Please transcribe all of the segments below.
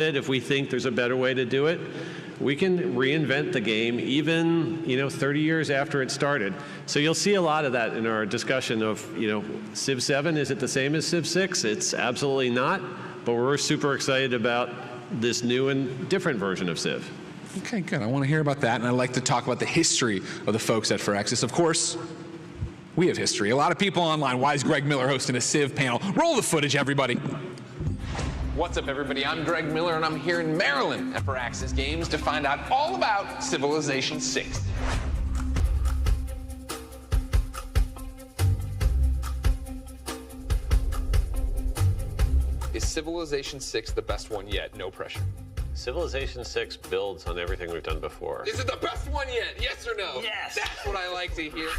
if we think there's a better way to do it, we can reinvent the game even, 30 years after it started. So you'll see a lot of that in our discussion of, Civ 7, is it the same as Civ 6? It's absolutely not, but we're super excited about this new and different version of Civ. Okay, good. I want to hear about that, and I'd like to talk about the history of the folks at Firaxis. Of course, we have history. A lot of people online. Why is Greg Miller hosting a Civ panel? Roll the footage, everybody. What's up, everybody? I'm Greg Miller, and I'm here in Maryland at Firaxis Games to find out all about Civilization VI. Is Civilization VI the best one yet? No pressure. Civilization VI builds on everything we've done before. Is it the best one yet? Yes or no? Yes. That's what I like to hear.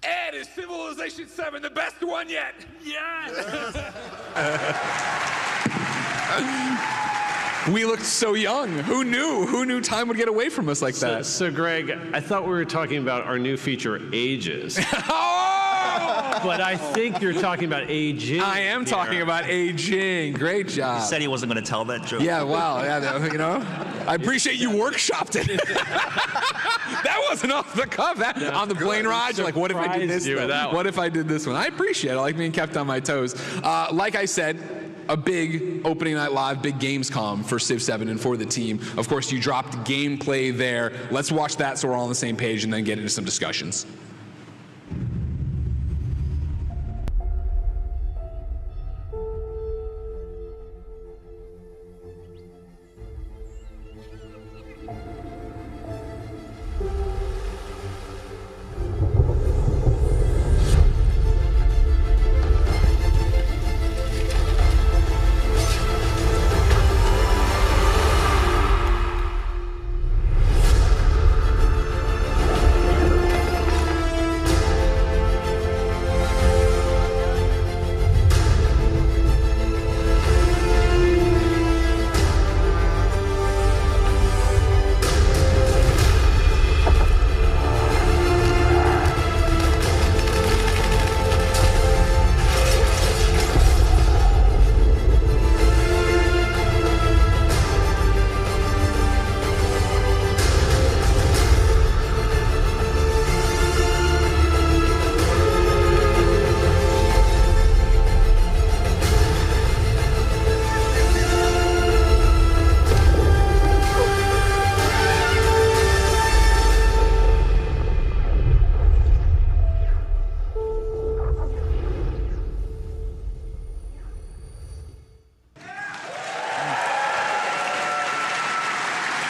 Ed, is Civilization VII the best one yet? Yes. We looked so young. Who knew? Who knew time would get away from us like that? So Greg, I thought we were talking about our new feature, Ages. But I think you're talking about aging. I am talking about aging. Great job. He said he wasn't going to tell that joke. Yeah, wow. Yeah, I appreciate you workshopped it. That wasn't off the cuff. On the plane ride, you're like, what if I did this one? What if I did this one? I appreciate it. I like being kept on my toes. Like I said, a big opening night live, big Gamescom for Civ 7 and for the team. Of course, you dropped gameplay there. Let's watch that so we're all on the same page and then get into some discussions.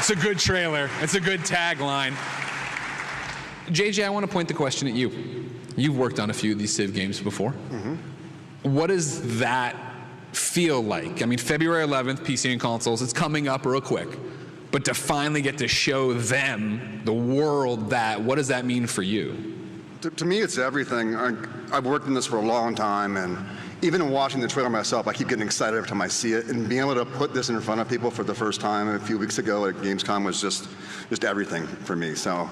It's a good trailer. It's a good tagline. JJ, I want to point the question at you. You've worked on a few of these Civ games before. Mm-hmm. What does that feel like? I mean, February 11th, PC and consoles, it's coming up real quick. But to finally get to show them, the world, that, what does that mean for you? To me, it's everything. I've worked in this for a long time, and even in watching the trailer myself, I keep getting excited every time I see it. And being able to put this in front of people for the first time a few weeks ago at Gamescom was just everything for me. So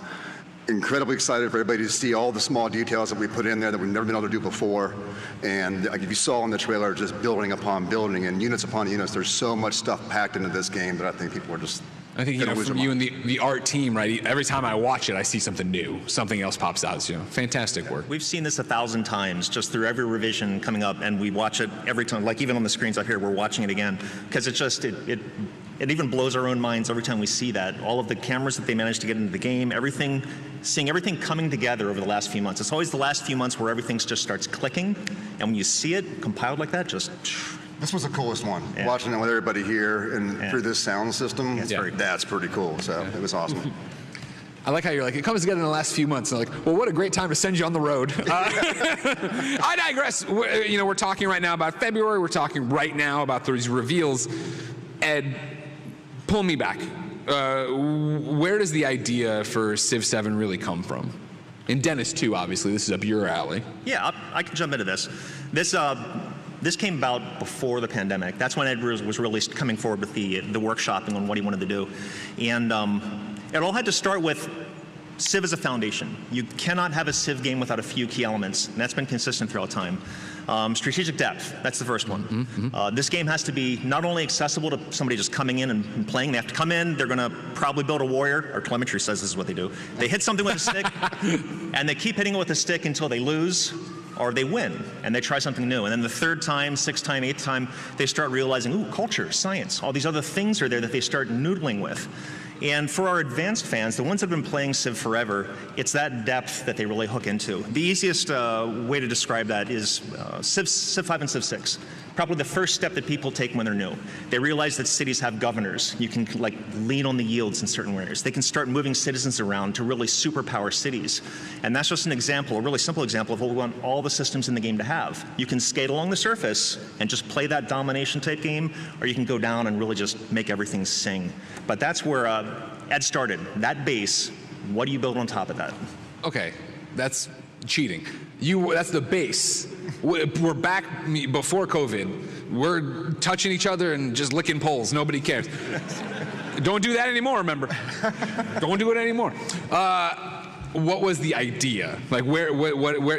incredibly excited for everybody to see all the small details that we put in there that we've never been able to do before. And like you saw in the trailer, just building upon building and units upon units. There's so much stuff packed into this game that I think people are just I think, from you and the art team, right, every time I watch it, I see something new. Something else pops out. So, fantastic work. We've seen this 1,000 times just through every revision coming up, and we watch it every time. Like even on the screens out here, we're watching it again. Because it's just, it even blows our own minds every time we see that. All of the cameras that they managed to get into the game, everything, seeing everything coming together over the last few months. It's always the last few months where everything just starts clicking. And when you see it compiled like that, just... This was the coolest one. Yeah. Watching it with everybody here and through this sound system, that's pretty cool. So it was awesome. I like how you're like, it comes together in the last few months. And like, well, what a great time to send you on the road. I digress. We're talking right now about February. We're talking right now about these reveals. Ed, pull me back. Where does the idea for Civ 7 really come from? And Dennis, too, obviously. This is up your alley. Yeah, I can jump into this. This came about before the pandemic. That's when Ed was really coming forward with the workshopping on what he wanted to do. And it all had to start with Civ is a foundation. You cannot have a Civ game without a few key elements, and that's been consistent throughout time. Strategic depth, that's the first one. This game has to be not only accessible to somebody just coming in and playing. They have to come in, they're going to probably build a warrior. Our telemetry says this is what they do. They hit something with a stick, and they keep hitting it with a stick until they lose, or they win, and they try something new. And then the third time, sixth time, eighth time, they start realizing, ooh, culture, science, all these other things are there that they start noodling with. And for our advanced fans, the ones that have been playing Civ forever, it's that depth that they really hook into. The easiest way to describe that is Civ V and Civ VI. Probably the first step that people take when they're new. They realize that cities have governors. You can like lean on the yields in certain areas. They can start moving citizens around to really superpower cities. And that's just an example, a really simple example of what we want all the systems in the game to have. You can skate along the surface and just play that domination type game, or you can go down and really just make everything sing. But that's where Ed started. That base, what do you build on top of that? Okay, that's cheating. That's the base. We're back before COVID. We're touching each other and just licking poles. Nobody cares. Don't do that anymore, remember. Don't do it anymore. What was the idea? Like where,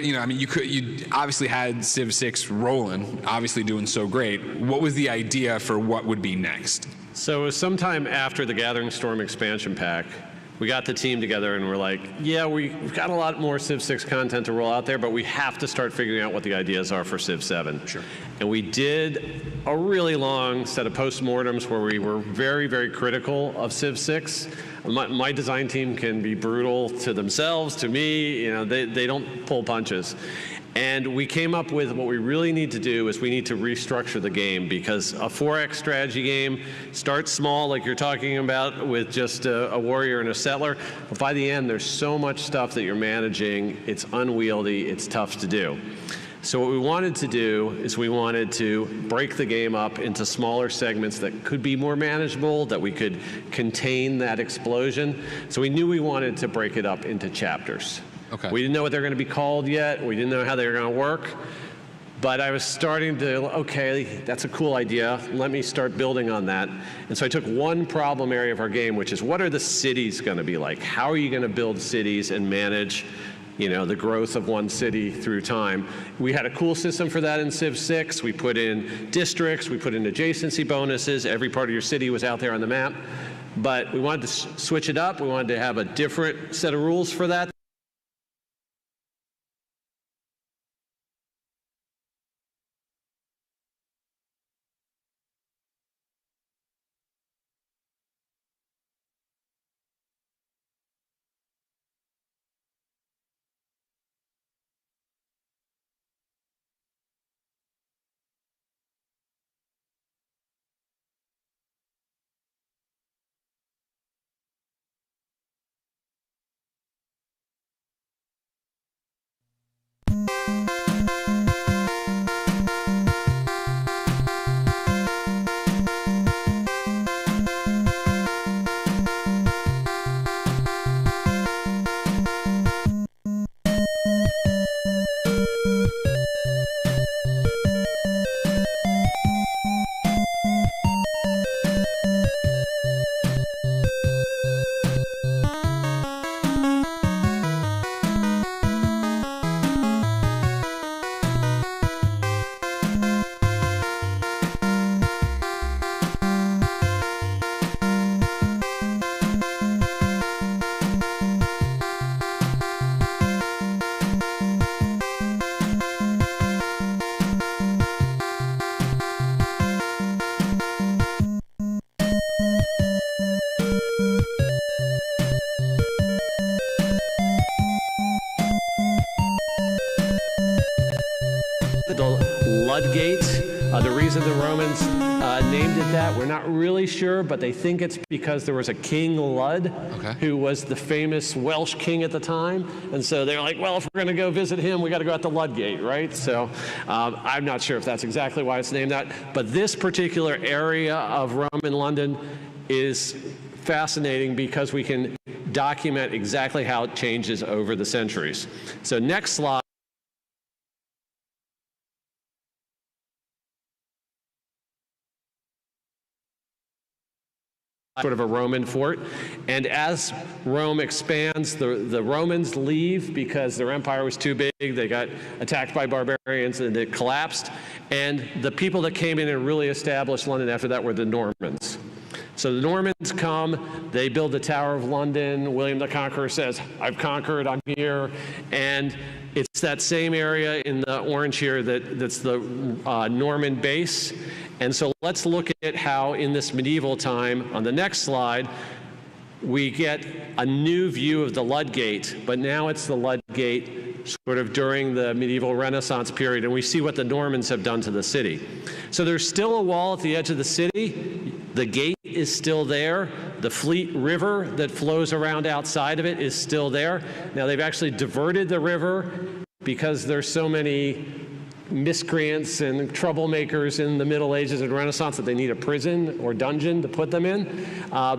you know, I mean, you obviously had Civ VI rolling, obviously doing so great. What was the idea for what would be next? So it was sometime after the Gathering Storm expansion pack, we got the team together and we're like, yeah, we've got a lot more Civ 6 content to roll out there, but we have to start figuring out what the ideas are for Civ 7. Sure. And we did a really long set of postmortems where we were very, very critical of Civ 6. My design team can be brutal to themselves, to me, you know, they don't pull punches. And we came up with what we really need to do is we need to restructure the game, because a 4X strategy game starts small, like you're talking about, with just a warrior and a settler. But by the end, there's so much stuff that you're managing, it's unwieldy, it's tough to do. So what we wanted to do is we wanted to break the game up into smaller segments that could be more manageable, that we could contain that explosion. So we knew we wanted to break it up into chapters. Okay. We didn't know what they were going to be called yet. We didn't know how they were going to work. But I was starting to, okay, that's a cool idea. Let me start building on that. And so I took one problem area of our game, which is what are the cities going to be like? How are you going to build cities and manage, you know, the growth of one city through time? We had a cool system for that in Civ 6. We put in districts. We put in adjacency bonuses. Every part of your city was out there on the map. But we wanted to switch it up. We wanted to have a different set of rules for that. The reason the Romans named it that, we're not really sure, but they think it's because there was a King Lud, who was the famous Welsh king at the time. And so they're like, well, if we're going to go visit him, we got to go out the Ludgate, right? So I'm not sure if that's exactly why it's named that. But this particular area of Rome and London is fascinating because we can document exactly how it changes over the centuries. So next slide. sort of a Roman fort. And as Rome expands, the Romans leave because their empire was too big. They got attacked by barbarians and it collapsed. And the people that came in and really established London after that were the Normans. So the Normans come, they build the Tower of London. William the Conqueror says, I've conquered, I'm here. And it's that same area in the orange here that's the Norman base. And so let's look at how in this medieval time, on the next slide, we get a new view of the Ludgate, but now it's the Ludgate sort of during the medieval Renaissance period, and we see what the Normans have done to the city. So there's still a wall at the edge of the city. The gate is still there. The Fleet River that flows around outside of it is still there. Now they've actually diverted the river because there's so many miscreants and troublemakers in the Middle Ages and Renaissance that they need a prison or dungeon to put them in.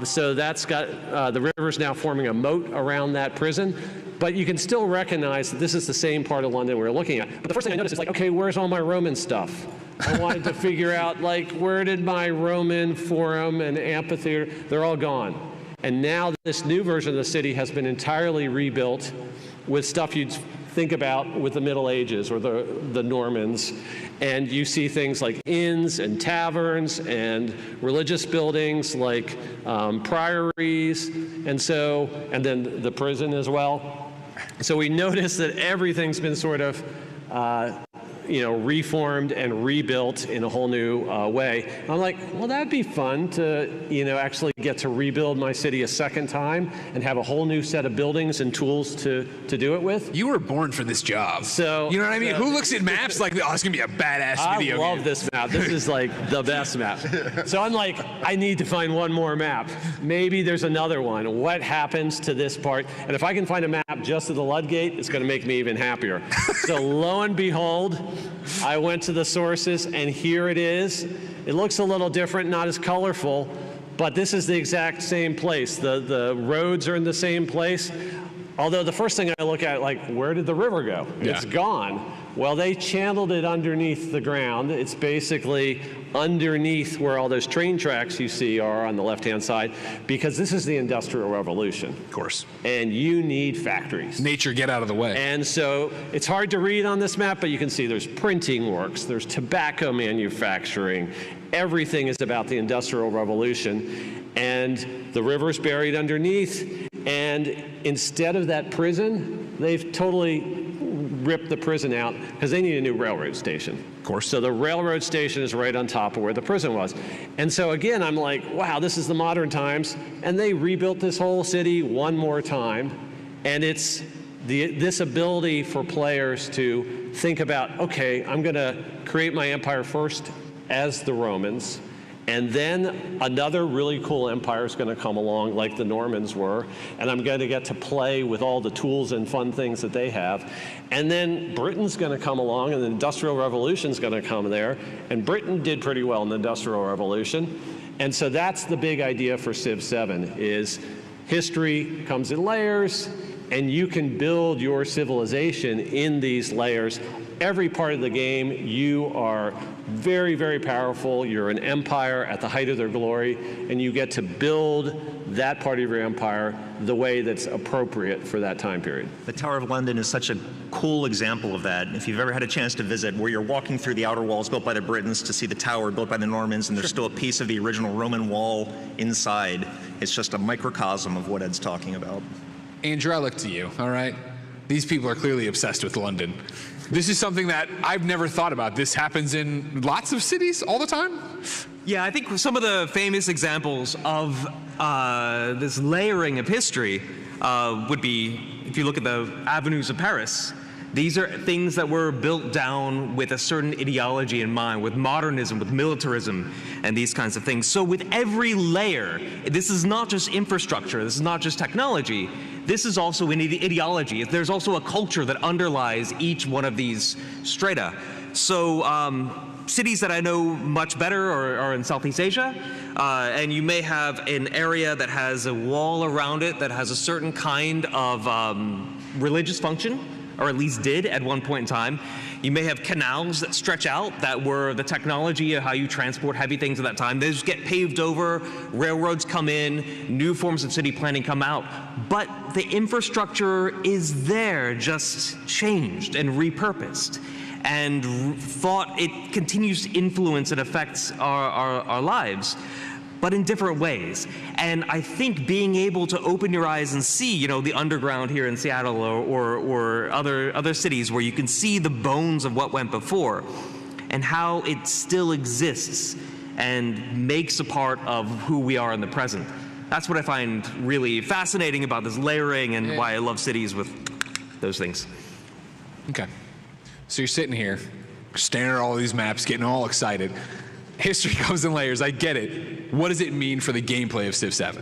So that's got, the river's now forming a moat around that prison. But you can still recognize that this is the same part of London we're looking at. But the first thing I noticed is like, okay, where's all my Roman stuff? I wanted to figure out, like, where did my Roman forum and amphitheater, they're all gone. And now this new version of the city has been entirely rebuilt with stuff you'd think about with the Middle Ages or the Normans. And you see things like inns and taverns and religious buildings like priories, and then the prison as well. So we notice that everything's been sort of reformed and rebuilt in a whole new way. And I'm like, well, that'd be fun to, actually get to rebuild my city a second time and have a whole new set of buildings and tools to do it with. You were born for this job. So, you know what I mean? Who looks at maps like, oh, it's gonna be a badass video I love game. this map. This is like the best map. So I'm like, I need to find one more map. Maybe there's another one. What happens to this part? And if I can find a map just of the Ludgate, it's gonna make me even happier. So lo and behold, I went to the sources, and here it is. It looks a little different, not as colorful, but this is the exact same place. The roads are in the same place. Although the first thing I look at, like, where did the river go? Yeah. It's gone. Well, they channeled it underneath the ground. It's basically underneath where all those train tracks you see are on the left-hand side, because this is the Industrial Revolution. Of course. And you need factories. Nature, get out of the way. And so it's hard to read on this map, but you can see there's printing works, there's tobacco manufacturing. Everything is about the Industrial Revolution. And the river's buried underneath. And instead of that prison, they've totally ripped the prison out because they need a new railroad station. Of course. So the railroad station is right on top of where the prison was. And so again, I'm like, wow, this is the modern times. And they rebuilt this whole city one more time. And it's this ability for players to think about, okay, I'm going to create my empire first as the Romans. And then another really cool empire is going to come along, like the Normans were, and I'm going to get to play with all the tools and fun things that they have. And then Britain's going to come along, and the Industrial Revolution's going to come there, and Britain did pretty well in the Industrial Revolution. And so that's the big idea for Civ VII, is history comes in layers, and you can build your civilization in these layers. Every part of the game, you are very, very powerful. You're an empire at the height of their glory, and you get to build that part of your empire the way that's appropriate for that time period. The Tower of London is such a cool example of that. If you've ever had a chance to visit, where you're walking through the outer walls built by the Britons to see the tower built by the Normans, and there's still a piece of the original Roman wall inside, it's just a microcosm of what Ed's talking about. Andrew, I look to you, all right? These people are clearly obsessed with London. This is something that I've never thought about. This happens in lots of cities all the time? Yeah, I think some of the famous examples of this layering of history would be, if you look at the avenues of Paris, these are things that were built down with a certain ideology in mind, with modernism, with militarism, and these kinds of things. So with every layer, this is not just infrastructure, this is not just technology, this is also an ideology. There's also a culture that underlies each one of these strata. So cities that I know much better are in Southeast Asia, and you may have an area that has a wall around it that has a certain kind of religious function. or at least did at one point in time. You may have canals that stretch out that were the technology of how you transport heavy things at that time. Those get paved over, railroads come in, new forms of city planning come out. But the infrastructure is there, just changed and repurposed. And thought it continues to influence and affects our lives, but in different ways. And I think being able to open your eyes and see, you know, the underground here in Seattle or other cities where you can see the bones of what went before and how it still exists and makes a part of who we are in the present. That's what I find really fascinating about this layering and why I love cities with those things. Okay. So you're sitting here, staring at all these maps, getting all excited. History comes in layers, I get it. What does it mean for the gameplay of Civ VII?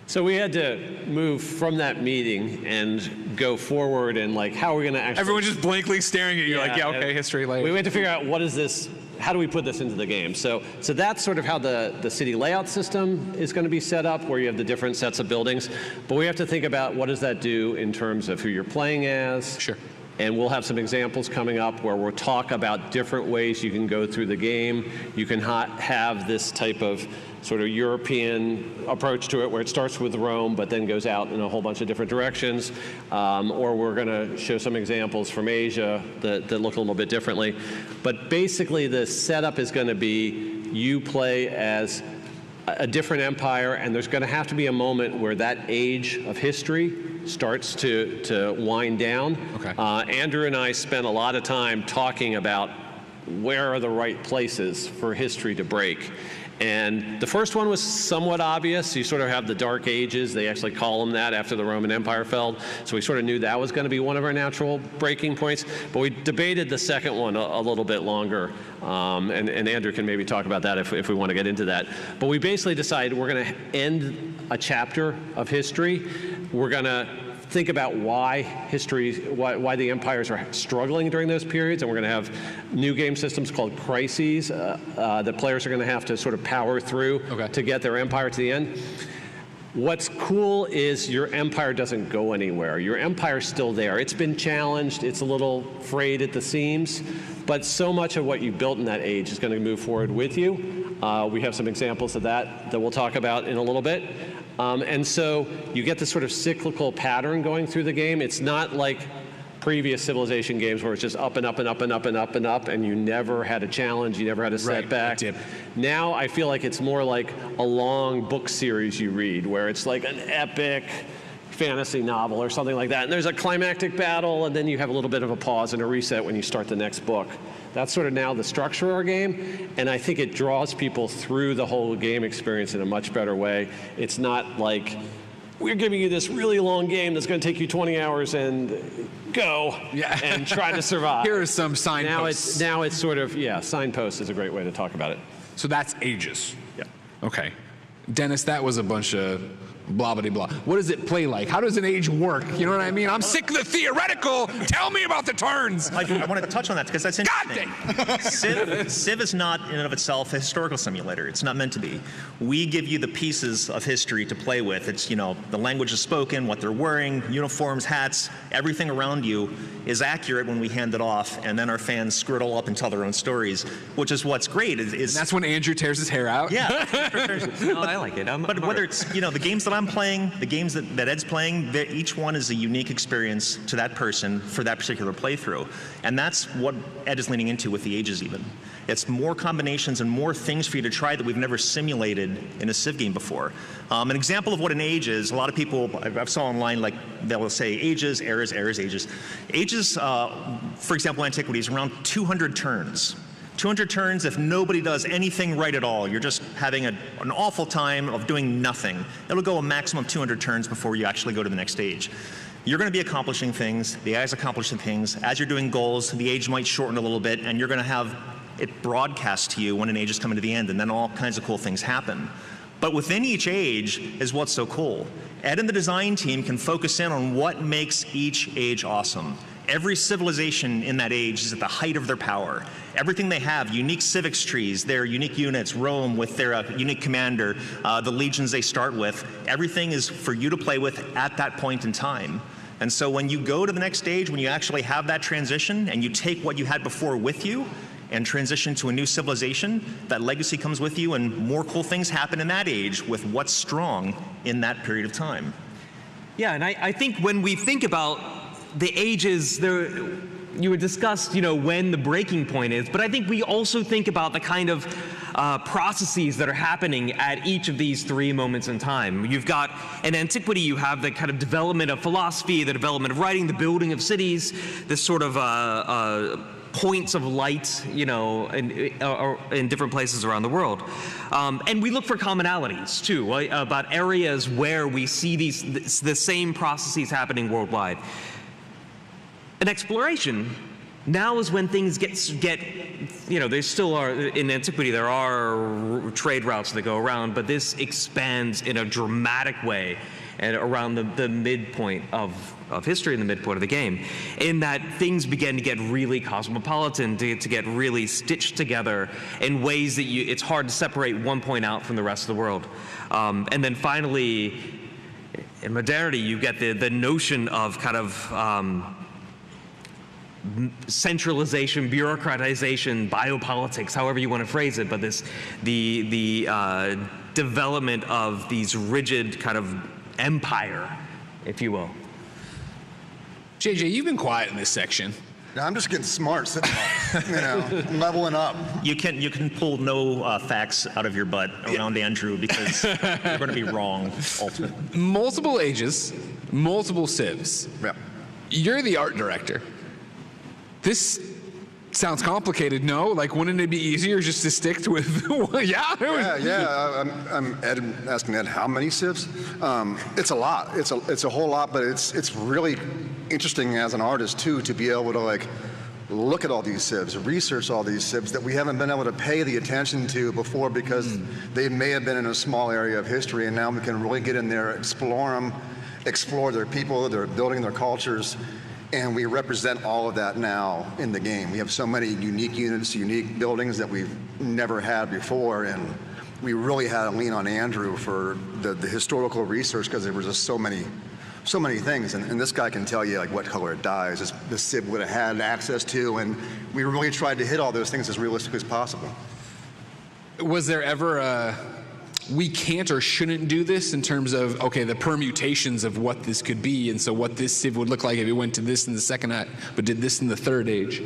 So we had to move from that meeting and go forward and like, how are we going to actually... Everyone's just blankly staring at you like, yeah, okay, history later. We had to figure out what is this, how do we put this into the game? So that's sort of how the city layout system is going to be set up, where you have the different sets of buildings. But we have to think about what does that do in terms of who you're playing as. Sure. And we'll have some examples coming up where we'll talk about different ways you can go through the game. You can have this type of sort of European approach to it, where it starts with Rome, but then goes out in a whole bunch of different directions. Or we're going to show some examples from Asia that look a little bit differently. But basically, the setup is going to be you play as a different empire, and there's going to have to be a moment where that age of history starts to wind down. Okay. Andrew and I spent a lot of time talking about where are the right places for history to break. And the first one was somewhat obvious. You sort of have the Dark Ages. They actually call them that after the Roman Empire fell. So we sort of knew that was going to be one of our natural breaking points. But we debated the second one a little bit longer. And Andrew can maybe talk about that if we want to get into that. But we basically decided we're going to end a chapter of history. We're going to think about why the empires are struggling during those periods, and we're going to have new game systems called crises that players are going to have to sort of power through to get their empire to the end. What's cool is your empire doesn't go anywhere. Your empire's still there. It's been challenged. It's a little frayed at the seams, but so much of what you built in that age is going to move forward with you. We have some examples of that we'll talk about in a little bit. And so you get this sort of cyclical pattern going through the game. It's not like previous Civilization games where it's just up and up and up and up and up and up, and you never had a challenge, you never had a setback. Right. Now I feel like it's more like a long book series you read, where it's like an epic fantasy novel or something like that. And there's a climactic battle, and then you have a little bit of a pause and a reset when you start the next book. That's sort of now the structure of our game, and I think it draws people through the whole game experience in a much better way. It's not like, we're giving you this really long game that's going to take you 20 hours and go and try to survive. Here are some signposts. Now it's sort of, signposts is a great way to talk about it. So that's ages. Yeah. Okay. Dennis, that was a bunch of blah, blah, blah. What does it play like? How does an age work? You know what I mean? I'm sick of the theoretical. Tell me about the turns. I want to touch on that because that's interesting. Civ is not in and of itself a historical simulator. It's not meant to be. We give you the pieces of history to play with. It's, the language is spoken, what they're wearing, uniforms, hats, everything around you is accurate when we hand it off, and then our fans screw it all up and tell their own stories, which is what's great. And that's when Andrew tears his hair out? Yeah. I like it. But whether it's, the games that I'm playing, the games that Ed's playing, each one is a unique experience to that person for that particular playthrough. And that's what Ed is leaning into with the ages even. It's more combinations and more things for you to try that we've never simulated in a Civ game before. An example of what an age is, a lot of people I've saw online, like they'll say ages, eras, ages. Ages, for example, antiquity is around 200 turns. 200 turns if nobody does anything right at all. You're just having an awful time of doing nothing. It'll go a maximum of 200 turns before you actually go to the next stage. You're going to be accomplishing things, the AI's accomplishing things. As you're doing goals, the age might shorten a little bit, and you're going to have it broadcast to you when an age is coming to the end, and then all kinds of cool things happen. But within each age is what's so cool. Ed and the design team can focus in on what makes each age awesome. Every civilization in that age is at the height of their power. Everything they have, unique civics trees, their unique units, Rome with their unique commander, the legions they start with, everything is for you to play with at that point in time. And so when you go to the next stage, when you actually have that transition and you take what you had before with you and transition to a new civilization, that legacy comes with you, and more cool things happen in that age with what's strong in that period of time. Yeah, and I think when we think about the ages, you had discussed, when the breaking point is, but I think we also think about the kind of processes that are happening at each of these 3 moments in time. You've got in antiquity, you have the kind of development of philosophy, the development of writing, the building of cities, this sort of points of light, in different places around the world. And we look for commonalities, too, right? About areas where we see the same processes happening worldwide. An exploration now is when things get there still are, in antiquity, there are trade routes that go around, but this expands in a dramatic way and around the midpoint of history, and the midpoint of the game, in that things begin to get really cosmopolitan, to get really stitched together in ways that it's hard to separate one point out from the rest of the world. And then finally, in modernity, you get the notion of kind of centralization, bureaucratization, biopolitics, however you want to phrase it, but the development of these rigid kind of empire, if you will. JJ, you've been quiet in this section. Yeah, I'm just getting smart, sitting leveling up. You can pull no facts out of your butt around Andrew, because you're going to be wrong ultimately. Multiple ages, multiple civs. Yeah. You're the art director. This sounds complicated, no? Like, wouldn't it be easier just to stick with Yeah. I'm asking Ed, how many civs? It's a lot. It's a whole lot, but it's really interesting as an artist too to be able to look at all these civs, research all these civs that we haven't been able to pay the attention to before because they may have been in a small area of history, and now we can really get in there, explore them, explore their people, their building, their cultures. And we represent all of that now in the game. We have so many unique units, unique buildings that we've never had before, and we really had to lean on Andrew for the historical research, because there was just so many things. And this guy can tell you what color it dyes the Civ would have had access to, and we really tried to hit all those things as realistically as possible. Was there ever a we can't or shouldn't do this in terms of, okay, the permutations of what this could be, and so what this Civ would look like if it went to this in the second act, but did this in the third age?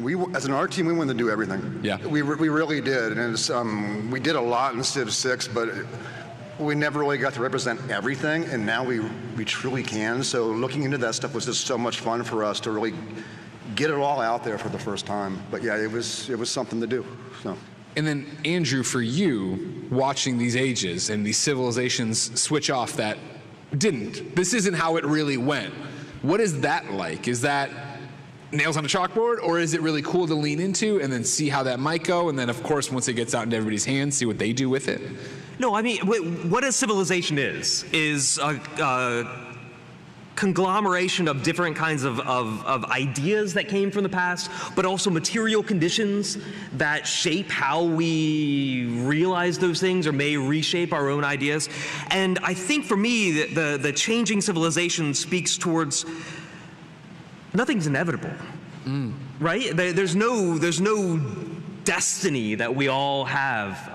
We, as an art team, we wanted to do everything. Yeah. We really did, and we did a lot in Civ 6, but we never really got to represent everything, and now we truly can. So looking into that stuff was just so much fun for us to really get it all out there for the first time. But yeah, it was something to do. So. And then, Andrew, for you, watching these ages and these civilizations switch off that didn't. This isn't how it really went. What is that like? Is that nails on a chalkboard, or is it really cool to lean into and then see how that might go? And then, of course, once it gets out into everybody's hands, see what they do with it? No, I mean, what a civilization is a conglomeration of different kinds of ideas that came from the past, but also material conditions that shape how we realize those things or may reshape our own ideas. And I think for me, the changing civilization speaks towards nothing's inevitable, right? There's no destiny that we all have.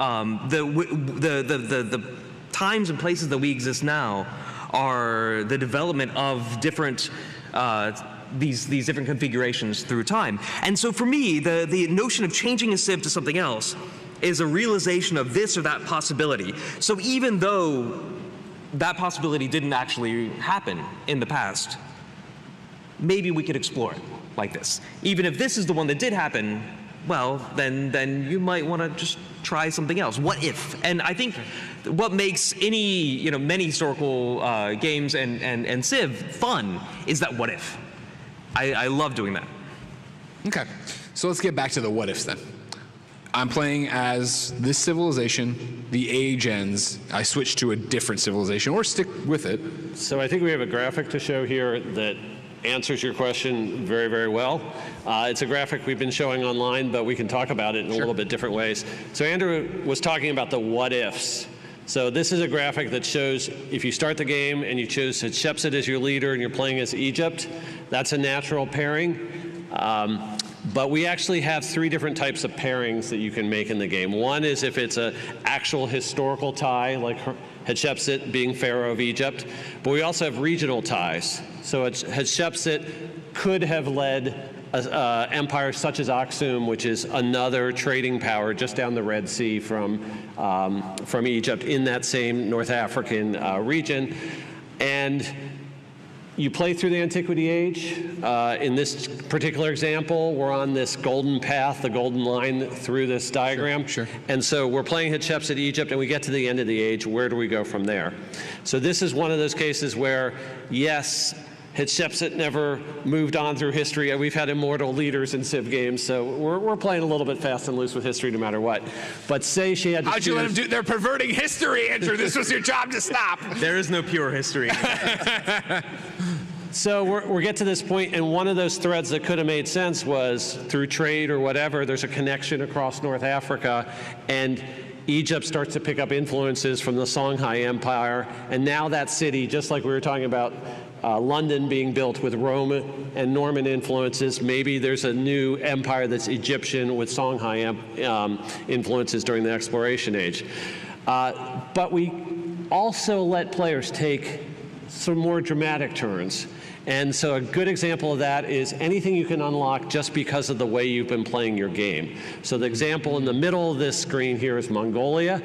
The times and places that we exist now are the development of different these different configurations through time. And so for me, the notion of changing a Civ to something else is a realization of this or that possibility. So even though that possibility didn't actually happen in the past, maybe we could explore it like this. Even if this is the one that did happen, well, then you might want to just try something else. What if? And I think what makes many historical games and Civ fun is that what if. I love doing that. Okay, so let's get back to the what ifs then. I'm playing as this civilization, the age ends, I switch to a different civilization, or stick with it. So I think we have a graphic to show here that answers your question very, very well. It's a graphic we've been showing online, but we can talk about it in a little bit different ways. So Andrew was talking about the what ifs. So this is a graphic that shows if you start the game and you choose Hatshepsut as your leader and you're playing as Egypt, that's a natural pairing. But we actually have 3 different types of pairings that you can make in the game. One is if it's an actual historical tie, like Hatshepsut being Pharaoh of Egypt. But we also have regional ties. So Hatshepsut could have led empires such as Aksum, which is another trading power just down the Red Sea from Egypt in that same North African region. And you play through the Antiquity Age. In this particular example, we're on this golden path, the golden line through this diagram. Sure. And so we're playing Hatshepsut Egypt, and we get to the end of the age. Where do we go from there? So this is one of those cases where, yes, Hatshepsut never moved on through history. We've had immortal leaders in Civ games, so we're playing a little bit fast and loose with history no matter what. But say she had to How'd you let them do? They're perverting history, Andrew. This was your job to stop. There is no pure history. So we get to this point, and one of those threads that could have made sense was through trade or whatever, there's a connection across North Africa, and Egypt starts to pick up influences from the Songhai Empire, and now that city, just like we were talking about London being built with Roman and Norman influences, maybe there's a new empire that's Egyptian with Songhai influences during the Exploration Age. But we also let players take some more dramatic turns. And so a good example of that is anything you can unlock just because of the way you've been playing your game. So the example in the middle of this screen here is Mongolia.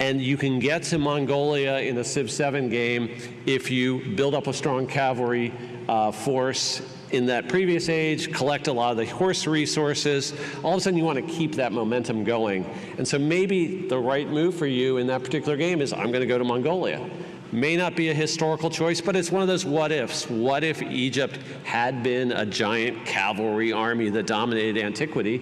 And you can get to Mongolia in a Civ VII game if you build up a strong cavalry force in that previous age, collect a lot of the horse resources. All of a sudden you want to keep that momentum going. And so maybe the right move for you in that particular game is I'm going to go to Mongolia. May not be a historical choice, but it's one of those what ifs. What if Egypt had been a giant cavalry army that dominated antiquity?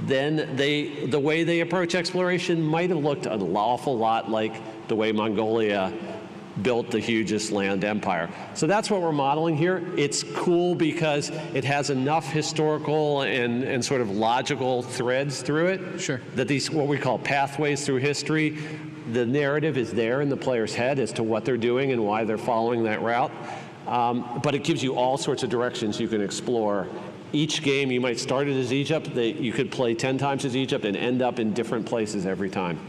Then the way they approach exploration might have looked an awful lot like the way Mongolia built the hugest land empire. So that's what we're modeling here. It's cool because it has enough historical and sort of logical threads through it. Sure. That these, what we call pathways through history, the narrative is there in the player's head as to what they're doing and why they're following that route. But it gives you all sorts of directions you can explore. Each game, you might start it as Egypt. You could play 10 times as Egypt and end up in different places every time.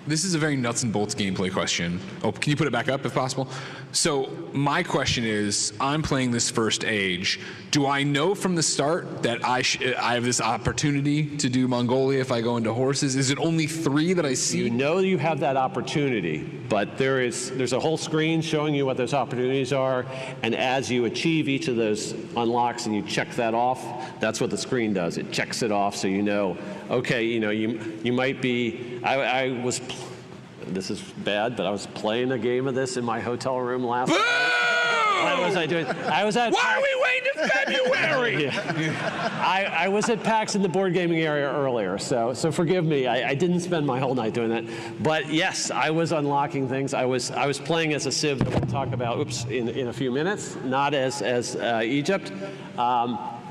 This is a very nuts and bolts gameplay question. Oh, can you put it back up if possible? So my question is, I'm playing this first age. Do I know from the start that I have this opportunity to do Mongolia if I go into horses? Is it only 3 that I see? You know you have that opportunity, but there's a whole screen showing you what those opportunities are, and as you achieve each of those unlocks and you check that off, that's what the screen does. It checks it off so you know, okay, you might be, this is bad, but I was playing a game of this in my hotel room last night. What was I doing? I was at Why are we waiting to February? I was at PAX in the board gaming area earlier, so forgive me. I didn't spend my whole night doing that. But yes, I was unlocking things. I was playing as a Civ that we'll talk about in a few minutes, not as Egypt.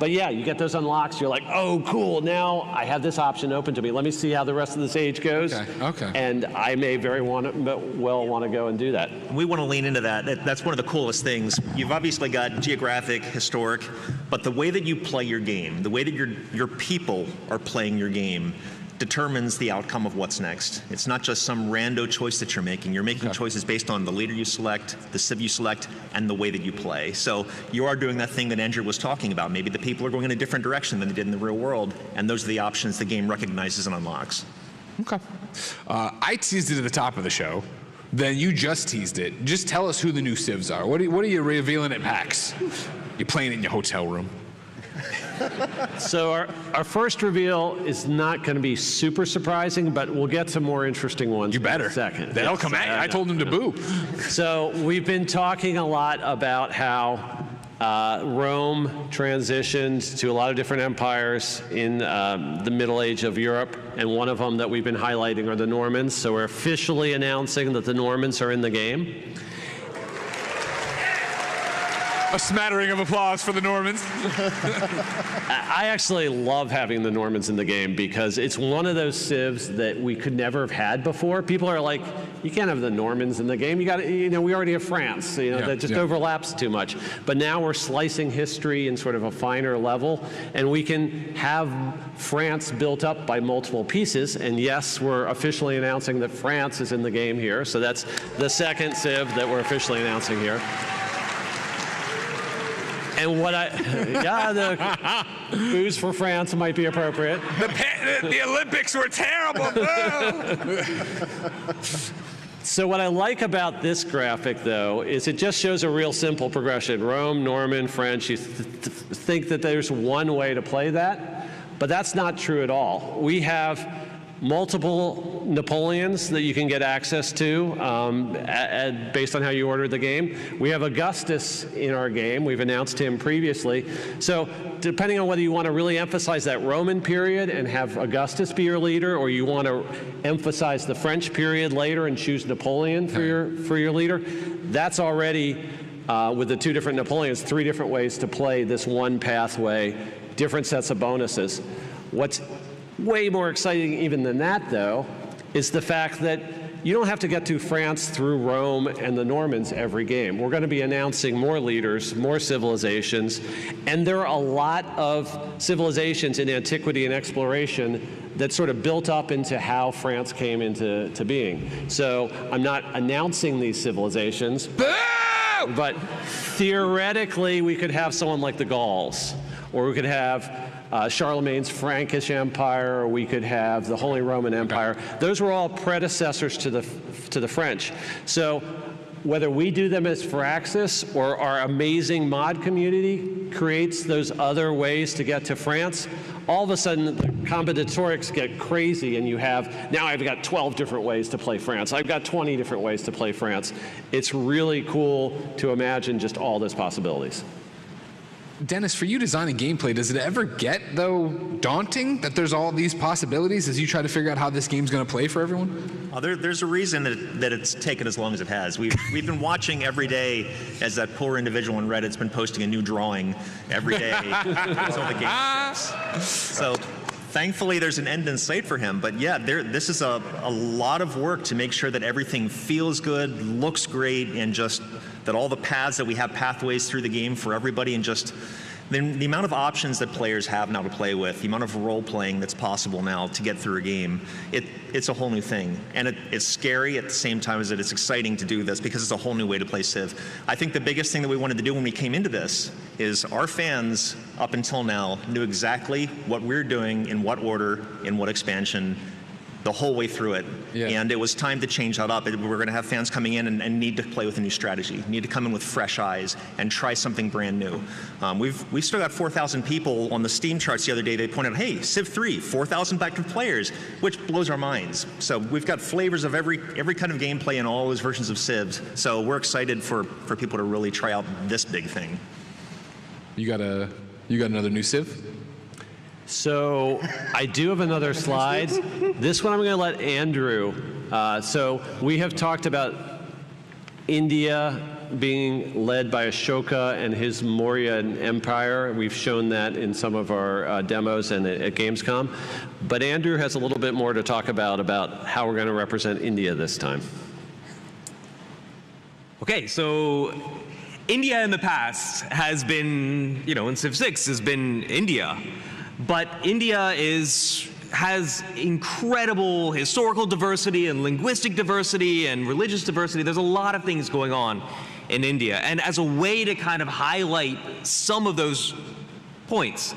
But yeah, you get those unlocks. You're like, oh, cool. Now I have this option open to me. Let me see how the rest of this age goes. Okay. And I may very well want to go and do that. We want to lean into that. That's one of the coolest things. You've obviously got geographic, historic, but the way that you play your game, the way that your people are playing your game, determines the outcome of what's next. It's not just some rando choice that you're making. You're making choices based on the leader you select, the civ you select, and the way that you play. So you are doing that thing that Andrew was talking about. Maybe the people are going in a different direction than they did in the real world, and those are the options the game recognizes and unlocks. Okay. I teased it at the top of the show. Then you just teased it. Just tell us who the new civs are. What are you revealing at PAX? You're playing it in your hotel room. So our first reveal is not going to be super surprising, but we'll get some more interesting ones. You better. In a second. They'll come at you. I told them to boo. So we've been talking a lot about how Rome transitioned to a lot of different empires in the Middle Age of Europe, and one of them that we've been highlighting are the Normans. So we're officially announcing that the Normans are in the game. A smattering of applause for the Normans. I actually love having the Normans in the game because it's one of those civs that we could never have had before. People are like, you can't have the Normans in the game. You got, we already have France. So, that just overlaps too much. But now we're slicing history in sort of a finer level, and we can have France built up by multiple pieces. And yes, we're officially announcing that France is in the game here. So that's the second civ that we're officially announcing here. And what the booze for France might be appropriate. The Olympics were terrible. So what I like about this graphic, though, is it just shows a real simple progression. Rome, Norman, French. You think that there's one way to play that, but that's not true at all. We have multiple Napoleons that you can get access to based on how you ordered the game. We have Augustus in our game. We've announced him previously. So depending on whether you want to really emphasize that Roman period and have Augustus be your leader, or you want to emphasize the French period later and choose Napoleon for your leader, that's already, with the two different Napoleons, 3 different ways to play this one pathway, different sets of bonuses. What's way more exciting even than that, though, is the fact that you don't have to get to France through Rome and the Normans every game. We're going to be announcing more leaders, more civilizations, and there are a lot of civilizations in antiquity and exploration that sort of built up into how France came into being. So I'm not announcing these civilizations, but theoretically we could have someone like the Gauls, or we could have Charlemagne's Frankish Empire, or we could have the Holy Roman Empire. Those were all predecessors to the French. So whether we do them as Firaxis or our amazing mod community creates those other ways to get to France, all of a sudden the combinatorics get crazy, and you have, now I've got 12 different ways to play France. I've got 20 different ways to play France. It's really cool to imagine just all those possibilities. Dennis, for you designing gameplay, does it ever get, though, daunting that there's all these possibilities as you try to figure out how this game's going to play for everyone? There's a reason that it's taken as long as it has. We've been watching every day as that poor individual on Reddit's been posting a new drawing every day until the game starts. So thankfully, there's an end in sight for him. But yeah, this is a lot of work to make sure that everything feels good, looks great, and just that all the paths that we have pathways through the game for everybody, and just the amount of options that players have now to play with, the amount of role-playing that's possible now to get through a game, it's a whole new thing. And it's scary at the same time as that it's exciting to do this, because it's a whole new way to play Civ. I think the biggest thing that we wanted to do when we came into this is our fans, up until now, knew exactly what we're doing, in what order, in what expansion, the whole way through it. Yeah. And it was time to change that up. We're going to have fans coming in and need to play with a new strategy, need to come in with fresh eyes and try something brand new. We've still got 4,000 people on the Steam charts the other day. They pointed out, hey, Civ 3, 4,000 active players, which blows our minds. So we've got flavors of every kind of gameplay in all those versions of Civs. So we're excited for people to really try out this big thing. You got another new Civ? So I do have another slide. This one I'm going to let Andrew. So we have talked about India being led by Ashoka and his Mauryan Empire. We've shown that in some of our demos and at Gamescom. But Andrew has a little bit more to talk about how we're going to represent India this time. Okay, so India in the past has been, in Civ 6 has been India. But India has incredible historical diversity and linguistic diversity and religious diversity. There's a lot of things going on in India. And as a way to kind of highlight some of those points,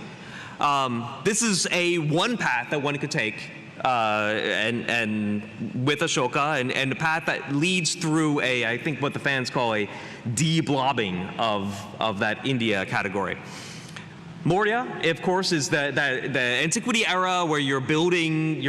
this is one path that one could take and with Ashoka, and a path that leads through I think what the fans call a de-blobbing of that India category. Maurya, of course, is the antiquity era where you're building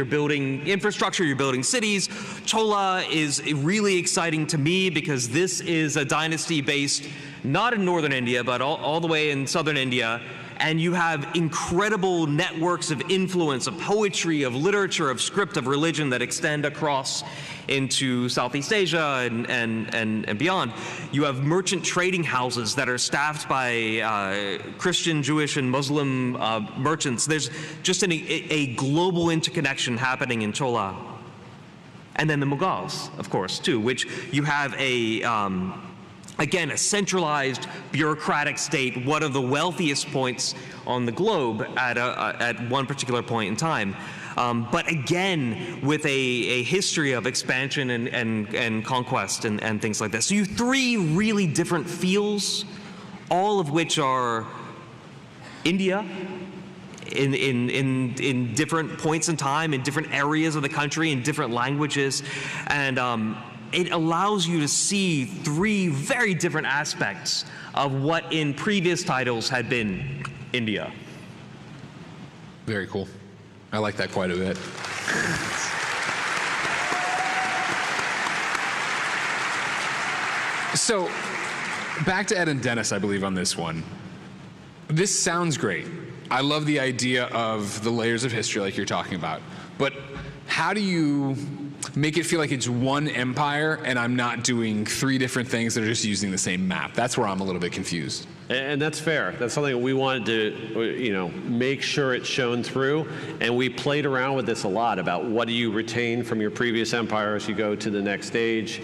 infrastructure, you're building cities. Chola is really exciting to me because this is a dynasty based not in northern India, but all the way in southern India. and you have incredible networks of influence, of poetry, of literature, of script, of religion that extend across into Southeast Asia and beyond. You have merchant trading houses that are staffed by Christian, Jewish, and Muslim merchants. There's just a global interconnection happening in Chola. And then the Mughals, of course, too, which you have again, a centralized bureaucratic state, one of the wealthiest points on the globe at one particular point in time. But again, with a history of expansion and conquest and things like that. So you have 3 really different feels, all of which are India in different points in time, in different areas of the country, in different languages. And it allows you to see 3 very different aspects of what in previous titles had been India. Very cool. I like that quite a bit. So, back to Ed and Dennis, I believe, on this one. This sounds great. I love the idea of the layers of history like you're talking about. But how do you make it feel like it's one empire and I'm not doing 3 different things that are just using the same map? That's where I'm a little bit confused. And that's fair. That's something we wanted to, make sure it's shown through. And we played around with this a lot about what do you retain from your previous empire as you go to the next stage.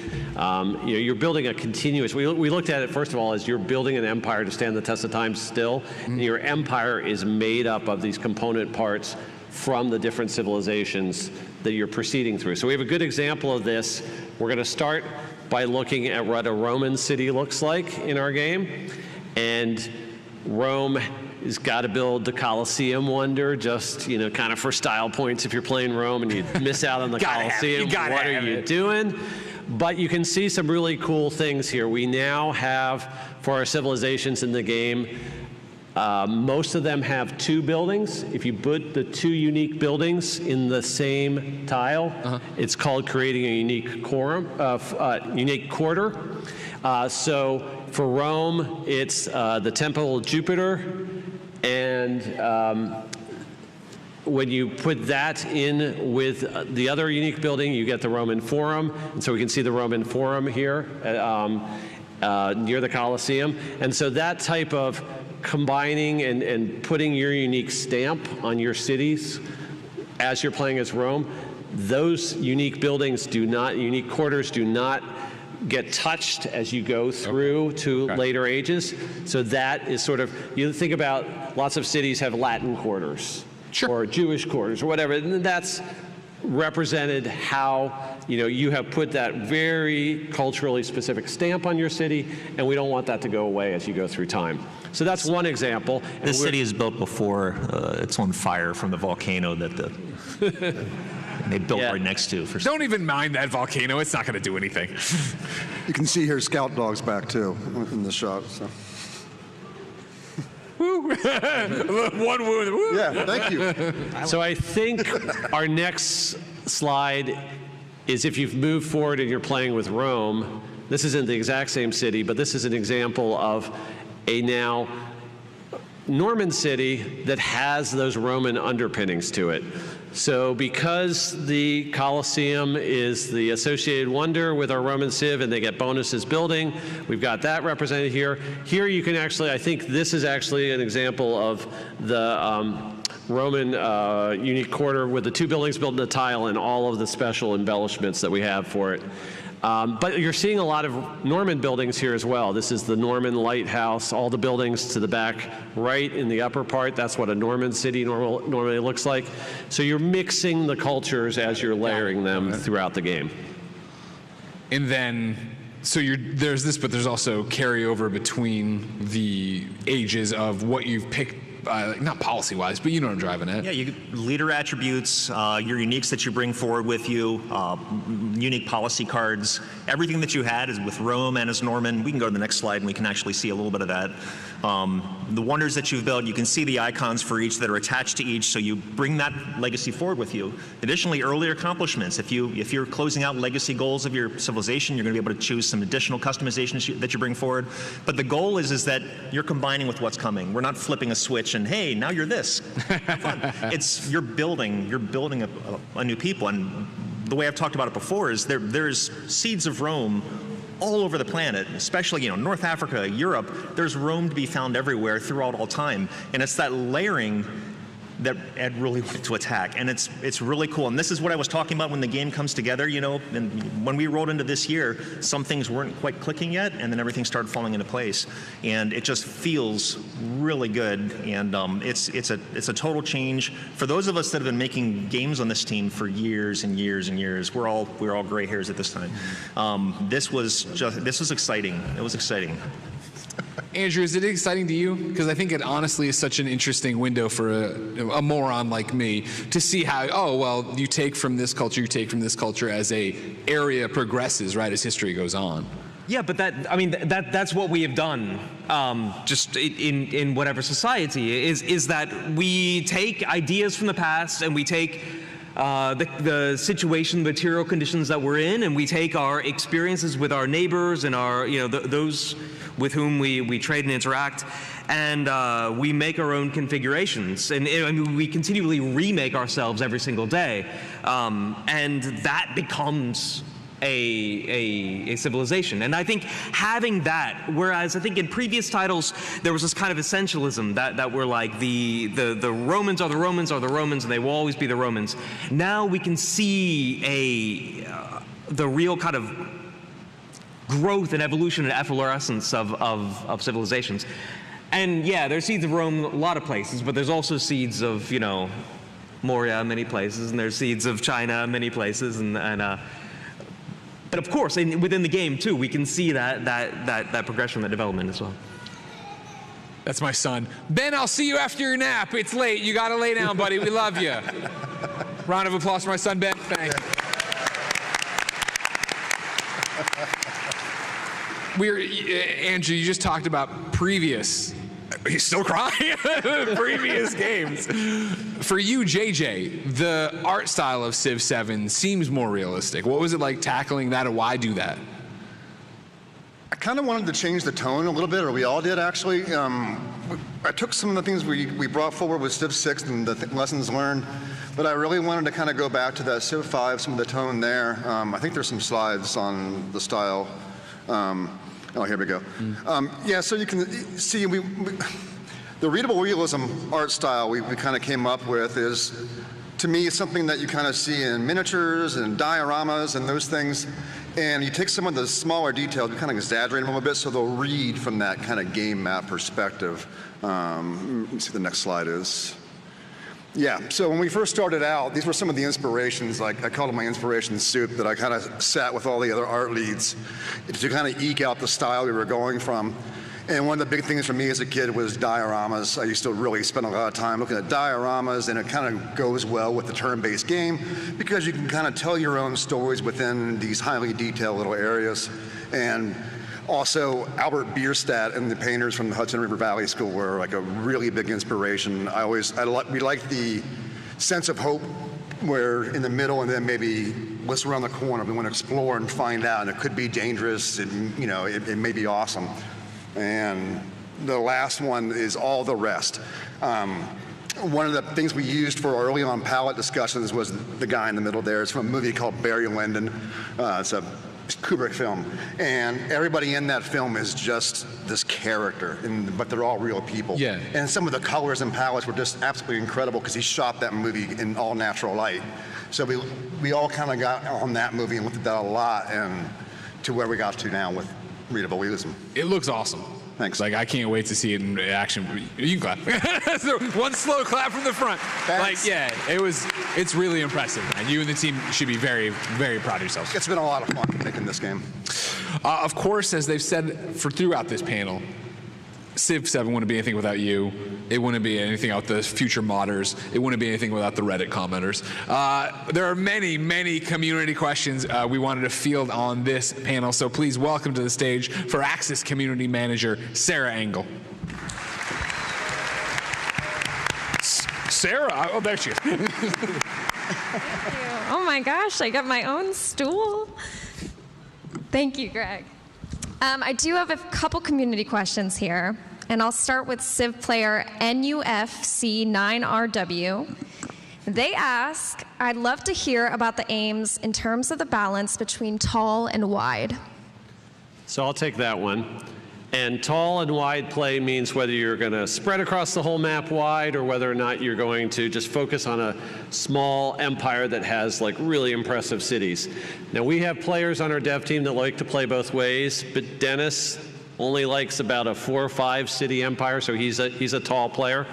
You're building a continuous. We looked at it first of all as you're building an empire to stand the test of time still. Mm-hmm. And your empire is made up of these component parts from the different civilizations that you're proceeding through. So we have a good example of this. We're going to start by looking at what a Roman city looks like in our game. And Rome has got to build the Colosseum wonder, just, kind of for style points if you're playing Rome and you miss out on the Colosseum. What are you doing? But you can see some really cool things here. We now have, for our civilizations in the game, most of them have 2 buildings. If you put the 2 unique buildings in the same tile, it's called creating a unique quarter. So for Rome, it's the Temple of Jupiter, and when you put that in with the other unique building, you get the Roman Forum. And so we can see the Roman Forum here near the Colosseum. And so that type of combining and putting your unique stamp on your cities as you're playing as Rome, those unique buildings unique quarters do not get touched as you go through to later ages. So that is sort of, you think about lots of cities have Latin quarters or Jewish quarters or whatever, and that's represented how you have put that very culturally specific stamp on your city, and we don't want that to go away as you go through time. So that's one example. This city is built before it's on fire from the volcano that they built right next to. Don't even mind that volcano. It's not going to do anything. You can see here scout dogs back too in the shot. So. Woo. One wound. Woo. Yeah, thank you. So I think our next slide is if you've moved forward and you're playing with Rome. This isn't the exact same city, but this is an example of a now Norman city that has those Roman underpinnings to it. So because the Colosseum is the associated wonder with our Roman Civ and they get bonuses building, we've got that represented here. Here you can actually, I think this is actually an example of the Roman unique quarter with the 2 buildings built in a tile and all of the special embellishments that we have for it. But you're seeing a lot of Norman buildings here as well. This is the Norman lighthouse, all the buildings to the back right in the upper part. That's what a Norman city normally looks like. So you're mixing the cultures as you're layering them throughout the game. And then, so there's this, but there's also carryover between the ages of what you've picked. Not policy-wise, but you know what I'm driving at. Yeah, leader attributes, your uniques that you bring forward with you, unique policy cards, everything that you had is with Rome and as Norman. We can go to the next slide and we can actually see a little bit of that. The wonders that you've built, you can see the icons for each that are attached to each, so you bring that legacy forward with you. Additionally, earlier accomplishments. If you're closing out legacy goals of your civilization, you're going to be able to choose some additional customizations that you bring forward. But the goal is that you're combining with what's coming. We're not flipping a switch switch and hey, now you're this. Have fun. You're building a new people. And the way I've talked about it before is there's seeds of Rome all over the planet, especially North Africa, Europe. There's Rome to be found everywhere throughout all time, and it's that layering that Ed really wanted to attack, and it's really cool. And this is what I was talking about when the game comes together. And when we rolled into this year, some things weren't quite clicking yet, and then everything started falling into place, and it just feels really good. And it's a total change for those of us that have been making games on this team for years and years and years. We're all gray hairs at this time. This was exciting. It was exciting. Andrew, is it exciting to you? Because I think it honestly is such an interesting window for a moron like me to see how, oh, well, you take from this culture as a area progresses, right, as history goes on. Yeah, but that's what we have done, just in whatever society is that we take ideas from the past and we take the situation, material conditions that we're in, and we take our experiences with our neighbors and our, those with whom we trade and interact, and we make our own configurations. And we continually remake ourselves every single day, and that becomes a civilization. And I think having that, whereas I think in previous titles there was this kind of essentialism that were like the Romans are the Romans are the Romans and they will always be the Romans. Now we can see the real kind of growth and evolution and efflorescence of civilizations. And yeah, there's seeds of Rome a lot of places, but there's also seeds of Moria many places, and there's seeds of China many places, but of course, within the game too, we can see that progression, that development as well. That's my son. Ben, I'll see you after your nap. It's late. You gotta lay down, buddy. We love you. Round of applause for my son, Ben. Thank you. Andrew, you just talked about previous. He's still crying. Previous games. For you, JJ, the art style of Civ VII seems more realistic. What was it like tackling that, and why do that? I kind of wanted to change the tone a little bit, or we all did actually. I took some of the things we brought forward with Civ VI and the lessons learned, but I really wanted to kind of go back to that Civ V, some of the tone there. I think there's some slides on the style. Oh, here we go. Yeah, so you can see the readable realism art style we kind of came up with is, to me, something that you kind of see in miniatures and dioramas and those things. And you take some of the smaller details, you kind of exaggerate them a bit so they'll read from that kind of game map perspective. Let me see what the next slide is. Yeah, so when we first started out, these were some of the inspirations, like I called them my inspiration soup, that I kind of sat with all the other art leads to kind of eke out the style we were going from. And one of the big things for me as a kid was dioramas. I used to really spend a lot of time looking at dioramas, and it kind of goes well with the turn-based game because you can kind of tell your own stories within these highly detailed little areas. And also, Albert Bierstadt and the painters from the Hudson River Valley School were like a really big inspiration. We liked the sense of hope where in the middle and then maybe let's around the corner. We want to explore and find out, and it could be dangerous, and it may be awesome. And the last one is all the rest. One of the things we used for early on palette discussions was the guy in the middle there. It's from a movie called Barry Lyndon. It's a Kubrick film, and everybody in that film is just this character, but they're all real people. Yeah. And some of the colors and palettes were just absolutely incredible because he shot that movie in all natural light. So we all kind of got on that movie and looked at that a lot, and to where we got to now with Readable realism. It looks awesome. Thanks. Like, I can't wait to see it in action. You can clap. So one slow clap from the front. Thanks. Like, yeah, it's really impressive, man. You and the team should be very, very proud of yourselves. It's been a lot of fun making this game. Of course, as they've said throughout this panel, Civ VII wouldn't be anything without you. It wouldn't be anything without the future modders. It wouldn't be anything without the Reddit commenters. There are many, many community questions we wanted to field on this panel, so please welcome to the stage Firaxis Community Manager, Sarah Engel. Sarah? Oh, there she is. Thank you. Oh my gosh, I got my own stool. Thank you, Greg. I do have a couple community questions here. and I'll start with Civ player NUFC9RW. They ask, I'd love to hear about the aims in terms of the balance between tall and wide. So I'll take that one. And tall and wide play means whether you're going to spread across the whole map wide or whether or not you're going to just focus on a small empire that has like really impressive cities. Now we have players on our dev team that like to play both ways, but Dennis only likes about a 4 or 5 city empire, so he's a tall player.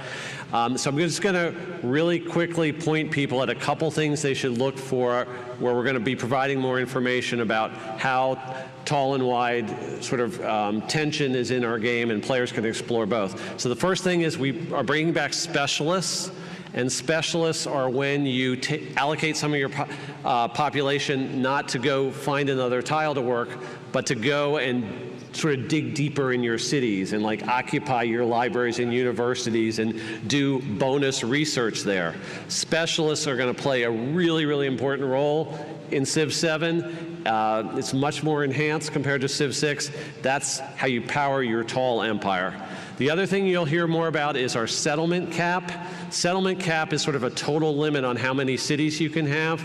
So I'm just going to really quickly point people at a couple things they should look for where we're going to be providing more information about how tall and wide sort of tension is in our game, and players can explore both. So the first thing is we are bringing back specialists, and specialists are when you allocate some of your population not to go find another tile to work, but to go and sort of dig deeper in your cities and like occupy your libraries and universities and do bonus research there. Specialists are going to play a really, really important role in Civ VII. It's much more enhanced compared to Civ VI. That's how you power your tall empire. The other thing you'll hear more about is our settlement cap. Settlement cap is sort of a total limit on how many cities you can have.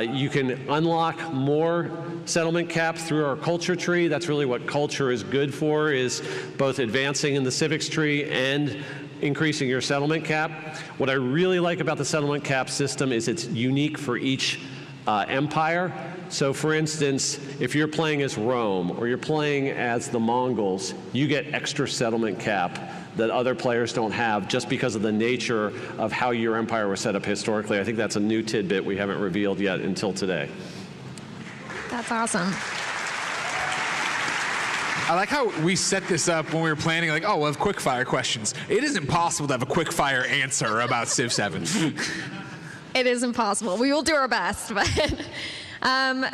You can unlock more settlement cap through our culture tree. That's really what culture is good for, is both advancing in the civics tree and increasing your settlement cap. What I really like about the settlement cap system is it's unique for each empire. So for instance, if you're playing as Rome or you're playing as the Mongols, you get extra settlement cap that other players don't have just because of the nature of how your empire was set up historically. I think that's a new tidbit we haven't revealed yet until today. That's awesome. I like how we set this up when we were planning, like, oh, we'll have quick-fire questions. It is impossible to have a quick-fire answer about Civ VII. It is impossible. We will do our best, but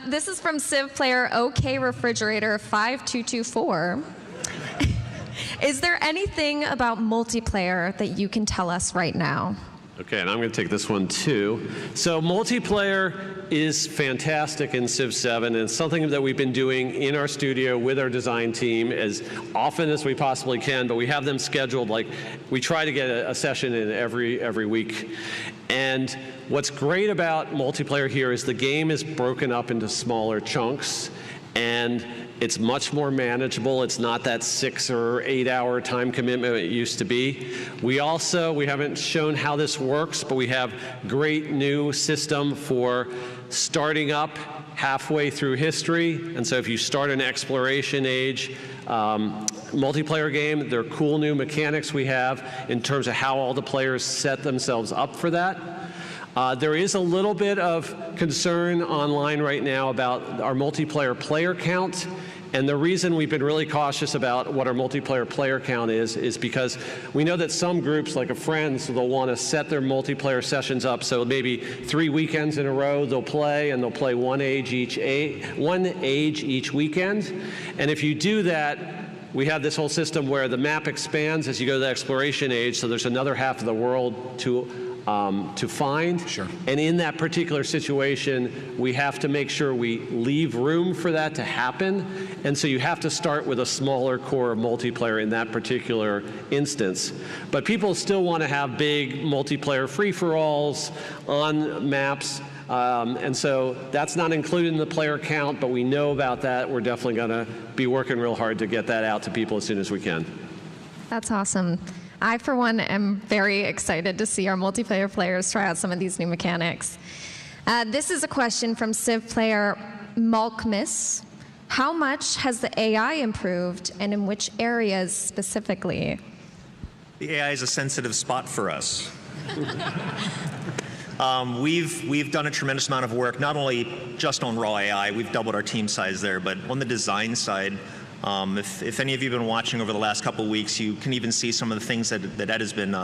this is from Civ player OK Refrigerator 5224. Is there anything about multiplayer that you can tell us right now? Okay, and I'm going to take this one too. So multiplayer is fantastic in Civ VII, and it's something that we've been doing in our studio with our design team as often as we possibly can, but we have them scheduled, like we try to get a session in every week. And what's great about multiplayer here is the game is broken up into smaller chunks, and it's much more manageable. It's not that 6 or 8 hour time commitment it used to be. We haven't shown how this works, but we have great new system for starting up halfway through history. And so if you start an exploration age multiplayer game, there are cool new mechanics we have in terms of how all the players set themselves up for that. There is a little bit of concern online right now about our multiplayer player count. And the reason we've been really cautious about what our multiplayer player count is because we know that some groups, like Friends, they'll want to set their multiplayer sessions up. So maybe 3 weekends in a row they'll play, and they'll play one age each weekend. And if you do that, we have this whole system where the map expands as you go to the exploration age, so there's another half of the world to find. Sure. And in that particular situation, we have to make sure we leave room for that to happen. And so you have to start with a smaller core of multiplayer in that particular instance. But people still want to have big multiplayer free-for-alls on maps. And so that's not included in the player count, but we know about that. We're definitely going to be working real hard to get that out to people as soon as we can. That's awesome. I, for one, am very excited to see our multiplayer players try out some of these new mechanics. This is a question from Civ player Malkmis. How much has the AI improved, and in which areas specifically? The AI is a sensitive spot for us. We've done a tremendous amount of work, not only just on raw AI, we've doubled our team size there, but on the design side. If any of you have been watching over the last couple of weeks, you can even see some of the things that Ed has been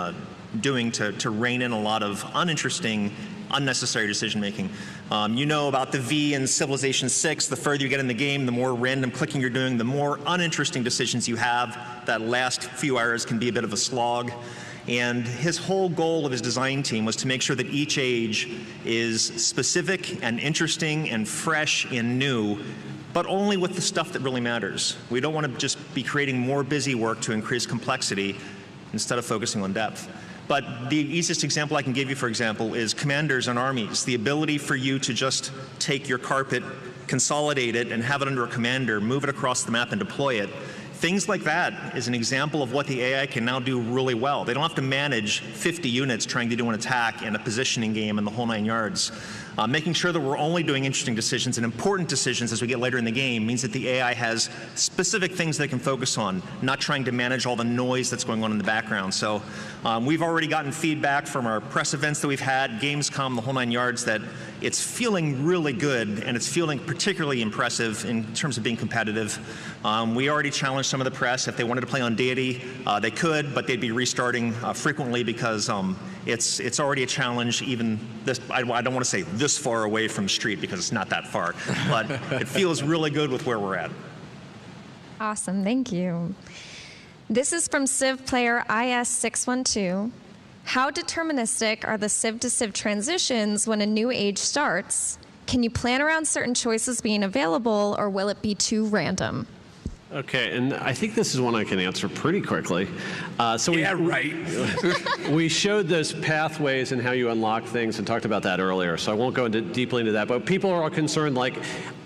doing to rein in a lot of uninteresting, unnecessary decision making. You know about the V in Civilization VI. The further you get in the game, the more random clicking you're doing, the more uninteresting decisions you have. That last few hours can be a bit of a slog. And his whole goal of his design team was to make sure that each age is specific and interesting and fresh and new but only with the stuff that really matters. We don't want to just be creating more busy work to increase complexity instead of focusing on depth. But the easiest example I can give you, for example, is commanders and armies. The ability for you to just take your carpet, consolidate it, and have it under a commander, move it across the map and deploy it. Things like that is an example of what the AI can now do really well. They don't have to manage 50 units trying to do an attack and a positioning game and the whole 9 yards. Making sure that we're only doing interesting decisions and important decisions as we get later in the game means that the AI has specific things they can focus on, not trying to manage all the noise that's going on in the background. So we've already gotten feedback from our press events that we've had, Gamescom, the whole 9 yards, that it's feeling really good and it's feeling particularly impressive in terms of being competitive. We already challenged some of the press. If they wanted to play on deity, they could, but they'd be restarting frequently because it's already a challenge. Even this, I don't want to say this far away from street because it's not that far, but it feels really good with where we're at. Awesome, thank you. This is from Civ player IS612. How deterministic are the Civ to Civ transitions when a new age starts? Can you plan around certain choices being available, or will it be too random? Okay, and I think this is one I can answer pretty quickly. We showed those pathways and how you unlock things and talked about that earlier, so I won't go deeply into that. But people are all concerned, like,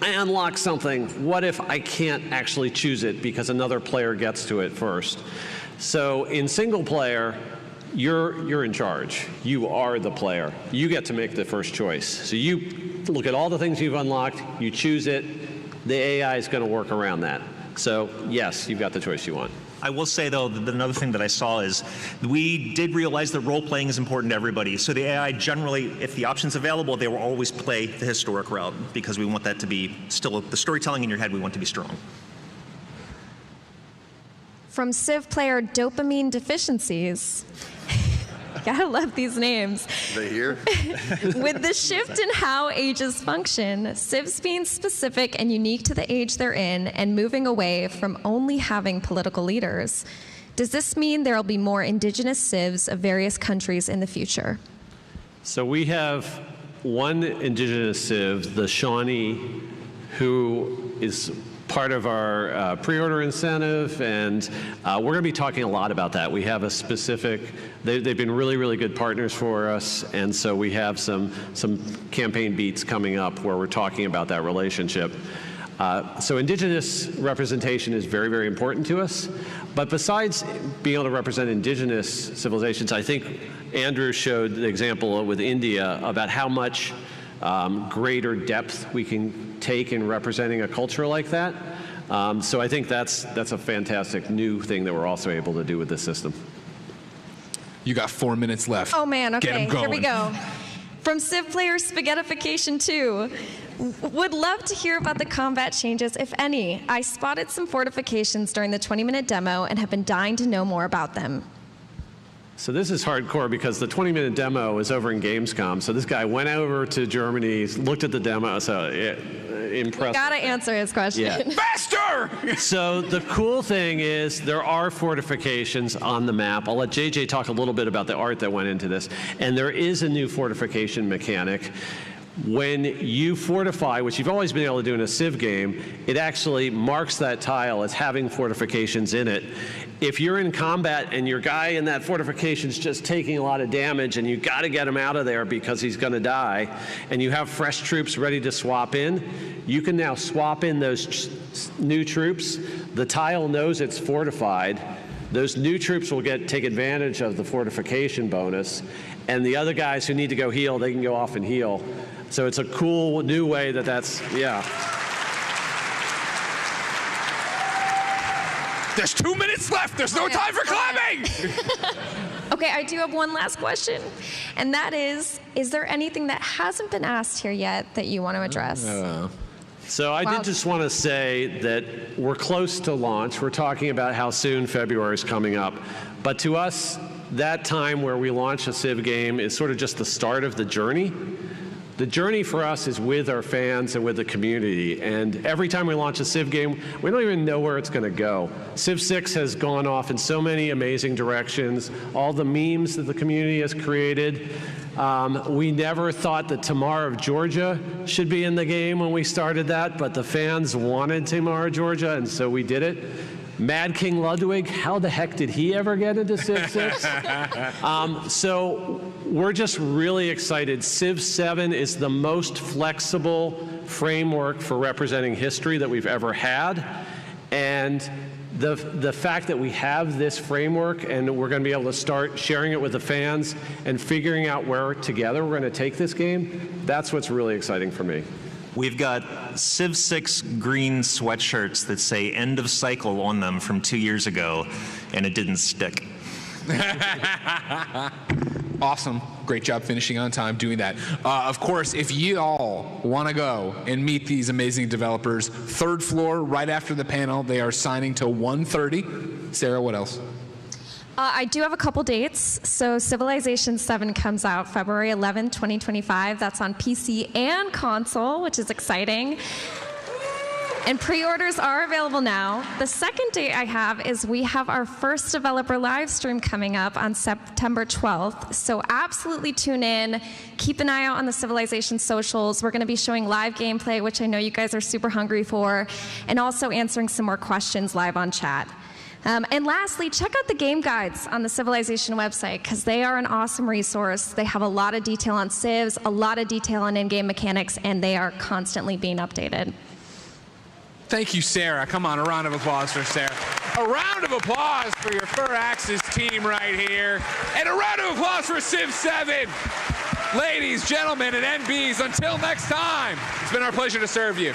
I unlock something. What if I can't actually choose it because another player gets to it first? So in single player, you're in charge. You are the player. You get to make the first choice. So you look at all the things you've unlocked, you choose it, the AI is going to work around that. So yes, you've got the choice you want. I will say, though, that another thing that I saw is we did realize that role-playing is important to everybody. So the AI generally, if the option's available, they will always play the historic route because we want that to be still the storytelling in your head we want to be strong. From Civ player Dopamine Deficiencies. Gotta love these names. They here? With the shift in how ages function, Civs being specific and unique to the age they're in and moving away from only having political leaders, does this mean there will be more indigenous Civs of various countries in the future? So we have one indigenous Civ, the Shawnee, who is part of our pre-order incentive, and we're going to be talking a lot about that. We have a specific, they've been really, really good partners for us, and so we have some campaign beats coming up where we're talking about that relationship. So indigenous representation is very, very important to us. But besides being able to represent indigenous civilizations, I think Andrew showed the example with India about how much greater depth we can take in representing a culture like that. So I think that's a fantastic new thing that we're also able to do with this system. You got 4 minutes left. Oh man, okay, Get 'em going. Here we go. From Civ player Spaghettification 2, would love to hear about the combat changes, if any. I spotted some fortifications during the 20-minute demo and have been dying to know more about them. So this is hardcore because the 20-minute demo is over in Gamescom. So this guy went over to Germany, looked at the demo, so impressive. Gotta answer his question. Yeah. Faster! So the cool thing is there are fortifications on the map. I'll let JJ talk a little bit about the art that went into this. And there is a new fortification mechanic. When you fortify, which you've always been able to do in a Civ game, it actually marks that tile as having fortifications in it. If you're in combat and your guy in that fortification's just taking a lot of damage and you got to get him out of there because he's going to die, and you have fresh troops ready to swap in, you can now swap in those new troops. The tile knows it's fortified. Those new troops will take advantage of the fortification bonus, and the other guys who need to go heal, they can go off and heal. So it's a cool new way that's, yeah. There's 2 minutes left. There's no time for clapping. Okay, I do have one last question, and that is there anything that hasn't been asked here yet that you want to address? So I did just want to say that we're close to launch. We're talking about how soon February is coming up. But to us, that time where we launch a Civ game is sort of just the start of the journey. The journey for us is with our fans and with the community. And every time we launch a Civ game, we don't even know where it's going to go. Civ VI has gone off in so many amazing directions. All the memes that the community has created. We never thought that Tamar of Georgia should be in the game when we started that, but the fans wanted Tamar of Georgia, and so we did it. Mad King Ludwig, how the heck did he ever get into Civ 6? So we're just really excited. Civ 7 is the most flexible framework for representing history that we've ever had. And the fact that we have this framework and we're going to be able to start sharing it with the fans and figuring out where together we're going to take this game, that's what's really exciting for me. We've got Civ 6 green sweatshirts that say end of cycle on them from 2 years ago, and it didn't stick. Awesome. Great job finishing on time doing that. Of course, if you all want to go and meet these amazing developers, third floor, right after the panel, they are signing till 1:30. Sarah, what else? I do have a couple dates. So Civilization VII comes out February 11, 2025. That's on PC and console, which is exciting. And pre-orders are available now. The second date I have is we have our first developer live stream coming up on September 12th. So absolutely tune in. Keep an eye out on the Civilization socials. We're going to be showing live gameplay, which I know you guys are super hungry for, and also answering some more questions live on chat. And lastly, check out the game guides on the Civilization website, because they are an awesome resource. They have a lot of detail on civs, a lot of detail on in-game mechanics, and they are constantly being updated. Thank you, Sarah. Come on, a round of applause for Sarah. A round of applause for your Firaxis team right here. And a round of applause for Civ 7. Ladies, gentlemen, and NBs, until next time, it's been our pleasure to serve you.